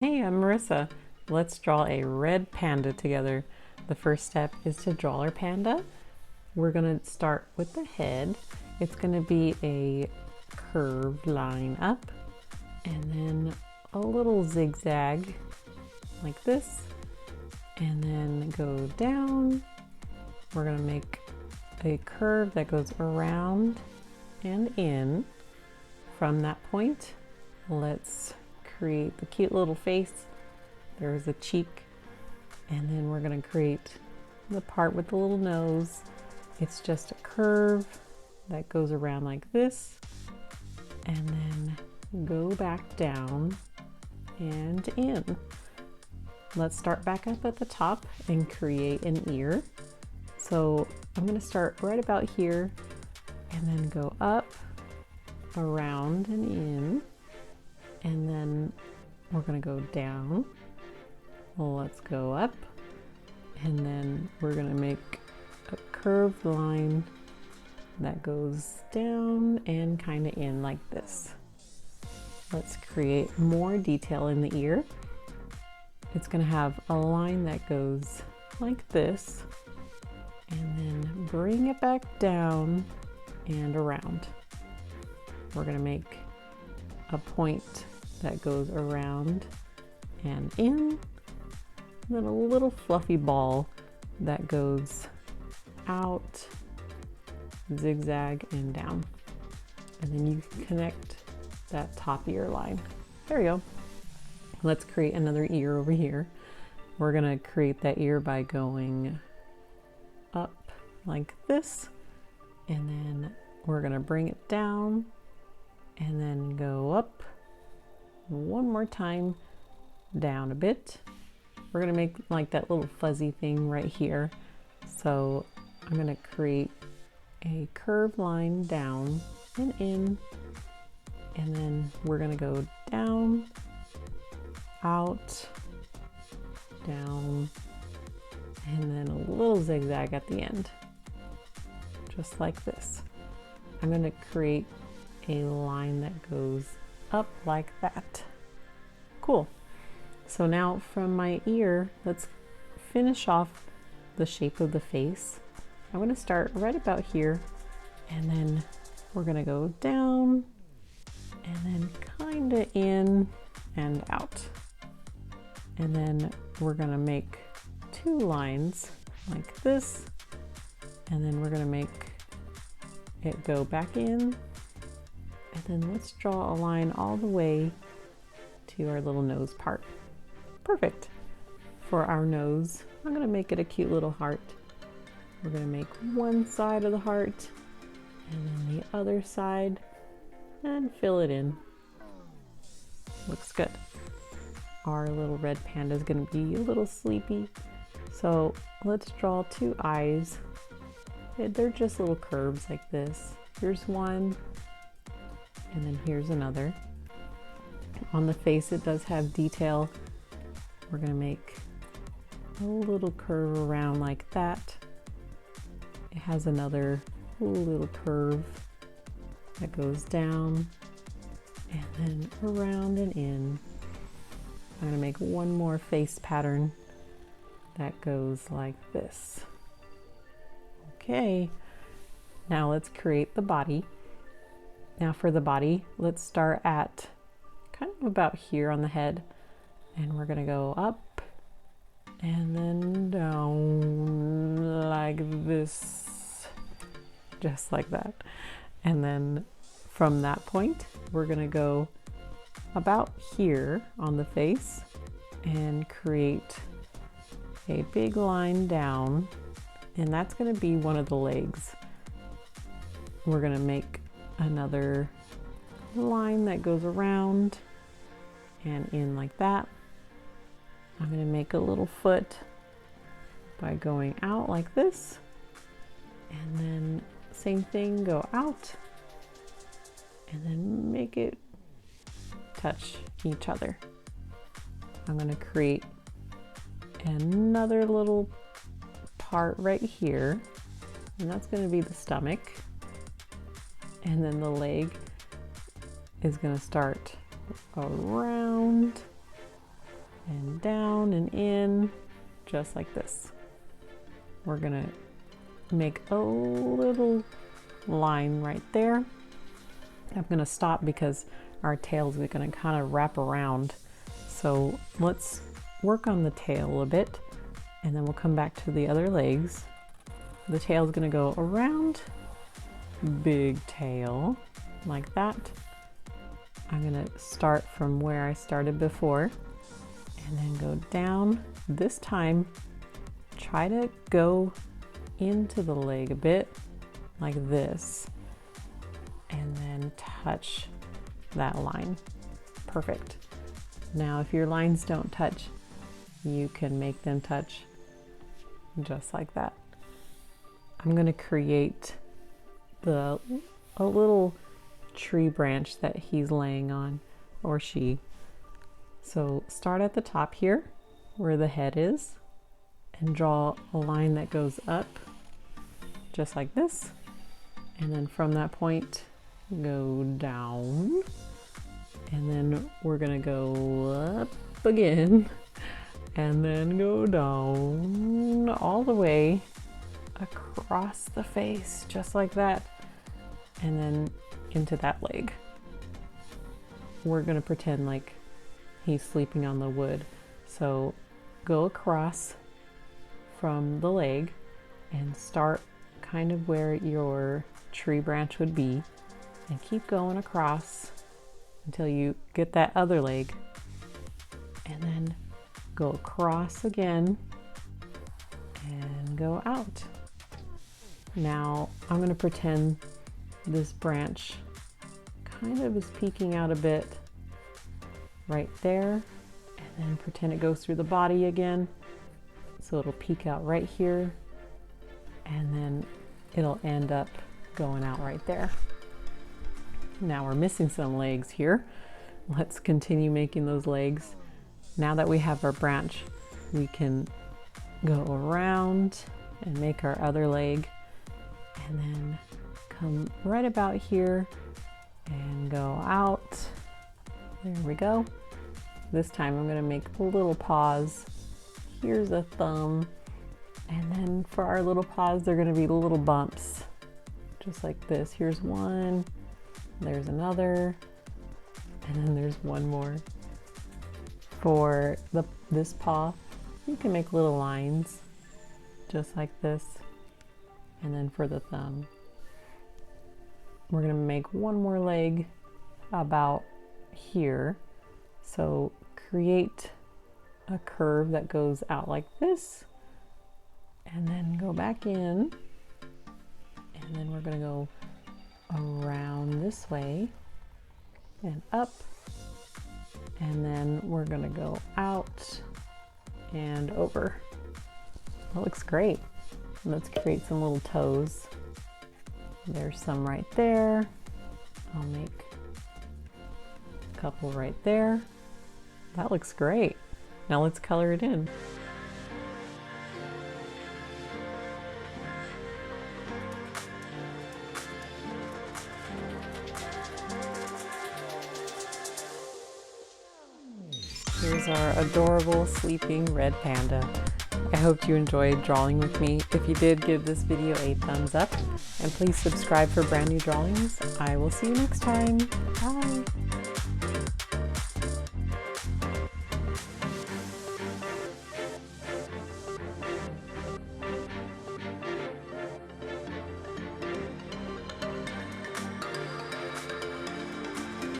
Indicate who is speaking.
Speaker 1: Hey, I'm Marissa. Let's draw a red panda together. The first step is to draw our panda. We're gonna start with the head. It's gonna be a curved line up and then a little zigzag like this, and then go down. We're gonna make a curve that goes around and in. From that point, let's create the cute little face. There's a cheek, and then we're going to create the part with the little nose. It's just a curve that goes around like this, and then go back down and in. Let's start back up at the top and create an ear. So I'm going to start right about here and then go up, around and in. And then we're going to go down. Let's go up, and then we're going to make a curved line that goes down and kind of in like this. Let's create more detail in the ear. It's going to have a line that goes like this, and then bring it back down and around. We're going to make a point that goes around and in, and then a little fluffy ball that goes out, zigzag, and down. And then you connect that top ear line. There you go. Let's create another ear over here. We're gonna create that ear by going up like this, and then we're gonna bring it down and then go up one more time, down a bit. We're gonna make like that little fuzzy thing right here. So I'm gonna create a curved line down and in, and then we're gonna go down, out, down, and then a little zigzag at the end, just like this. I'm gonna create a line that goes up like that. Cool. So now from my ear, let's finish off the shape of the face. I'm going to start right about here, and then we're going to go down and then kind of in and out. And then we're going to make two lines like this, and then we're going to make it go back in. And then let's draw a line all the way to our little nose part. Perfect. For our nose, I'm going to make it a cute little heart. We're going to make one side of the heart and then the other side and fill it in. Looks good. Our little red panda is going to be a little sleepy. So let's draw two eyes. They're just little curves like this. Here's one. And then here's another. On the face, it does have detail. We're gonna make a little curve around like that. It has another little curve that goes down and then around and in. I'm gonna make one more face pattern that goes like this. Okay, now let's create the body. Now for the body, let's start at kind of about here on the head, and we're gonna go up and then down like this, just like that. And then from that point, we're gonna go about here on the face and create a big line down, and that's gonna be one of the legs. We're gonna make another line that goes around and in like that. I'm going to make a little foot by going out like this, and then same thing, go out and then make it touch each other. I'm going to create another little part right here, and that's going to be the stomach. And then the leg is going to start around down and in, just like this. We're gonna make a little line right there. I'm gonna stop because our tails are gonna kind of wrap around. So let's work on the tail a bit, and then we'll come back to the other legs. The tail is gonna go around, big tail, like that. I'm gonna start from where I started before, and then go down. This time, try to go into the leg a bit, like this, and then touch that line. Perfect. Now, if your lines don't touch, you can make them touch just like that. I'm gonna create a little tree branch that he's laying on, or she. So start at the top here, where the head is, and draw a line that goes up, just like this. And then from that point, go down. And then we're gonna go up again, and then go down all the way across the face, just like that. And then into that leg. We're gonna pretend like he's sleeping on the wood. So go across from the leg and start kind of where your tree branch would be, and keep going across until you get that other leg, and then go across again and go out. Now I'm going to pretend this branch kind of is peeking out a bit right there, and then pretend it goes through the body again, so it'll peek out right here, and then it'll end up going out right there. Now we're missing some legs here. Let's continue making those legs. Now that we have our branch, we can go around and make our other leg, and then come right about here and go out. There we go. This time I'm gonna make little paws. Here's a thumb. And then for our little paws, they're gonna be little bumps, just like this. Here's one, there's another, and then there's one more. For this paw, you can make little lines, just like this. And then for the thumb, we're gonna make one more leg about here. So create a curve that goes out like this, and then go back in, and then we're gonna go around this way and up, and then we're gonna go out and over. That looks great. Let's create some little toes. There's some right there. I'll make a couple right there. That looks great. Now let's color it in. Here's our adorable sleeping red panda. I hope you enjoyed drawing with me. If you did, give this video a thumbs up, and please subscribe for brand new drawings. I will see you next time. Bye!